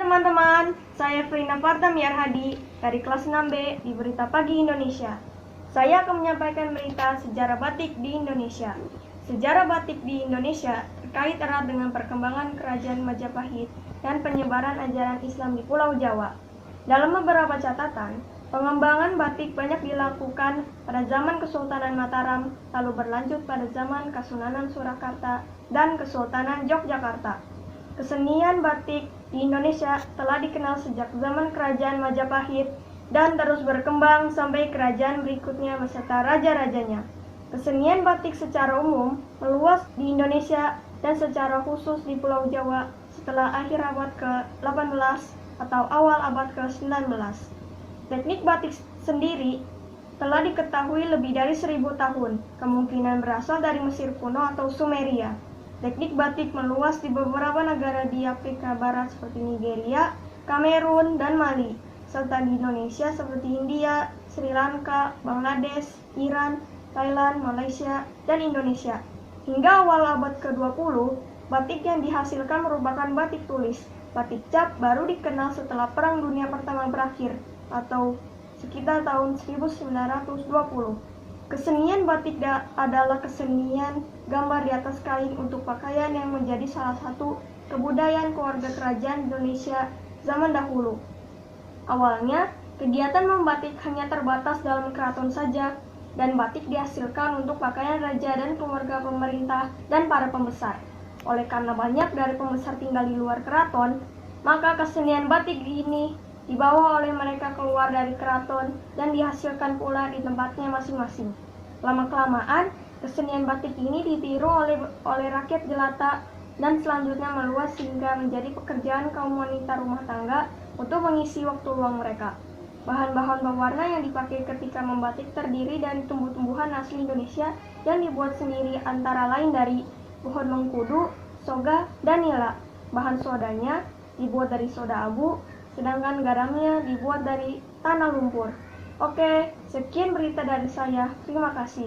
teman-teman, saya Frina Fardamiar Hadi dari kelas 6B di Berita Pagi Indonesia. Saya akan menyampaikan berita sejarah batik di Indonesia. Sejarah batik di Indonesia terkait erat dengan perkembangan Kerajaan Majapahit dan penyebaran ajaran Islam di Pulau Jawa. Dalam beberapa catatan, pengembangan batik banyak dilakukan pada zaman Kesultanan Mataram, lalu berlanjut pada zaman Kasunanan Surakarta dan Kesultanan Yogyakarta. Kesenian batik di Indonesia telah dikenal sejak zaman Kerajaan Majapahit dan terus berkembang sampai kerajaan berikutnya beserta raja-rajanya. Kesenian batik secara umum meluas di Indonesia dan secara khusus di Pulau Jawa setelah akhir abad ke-18 atau awal abad ke-19. Teknik batik sendiri telah diketahui lebih dari 1000 tahun, kemungkinan berasal dari Mesir kuno atau Sumeria. Teknik batik meluas di beberapa negara di Afrika Barat seperti Nigeria, Kamerun, dan Mali, serta di Indonesia seperti India, Sri Lanka, Bangladesh, Iran, Thailand, Malaysia, dan Indonesia. Hingga awal abad ke-20, batik yang dihasilkan merupakan batik tulis. Batik cap baru dikenal setelah Perang Dunia Pertama berakhir, atau sekitar tahun 1920. Kesenian batik adalah kesenian gambar di atas kain untuk pakaian yang menjadi salah satu kebudayaan keluarga kerajaan Indonesia zaman dahulu. Awalnya, kegiatan membatik hanya terbatas dalam keraton saja, dan batik dihasilkan untuk pakaian raja dan keluarga pemerintah dan para pembesar. Oleh karena banyak dari pembesar tinggal di luar keraton, maka kesenian batik ini dibawa oleh mereka keluar dari keraton dan dihasilkan pula di tempatnya masing-masing. Lama-kelamaan, kesenian batik ini ditiru oleh rakyat jelata dan selanjutnya meluas hingga menjadi pekerjaan kaum wanita rumah tangga untuk mengisi waktu luang mereka. Bahan-bahan pewarna yang dipakai ketika membatik terdiri dari tumbuh-tumbuhan asli Indonesia yang dibuat sendiri antara lain dari pohon mengkudu, soga, dan nila. Bahan sodanya dibuat dari soda abu, sedangkan garamnya dibuat dari tanah lumpur. Oke, sekian berita dari saya. Terima kasih.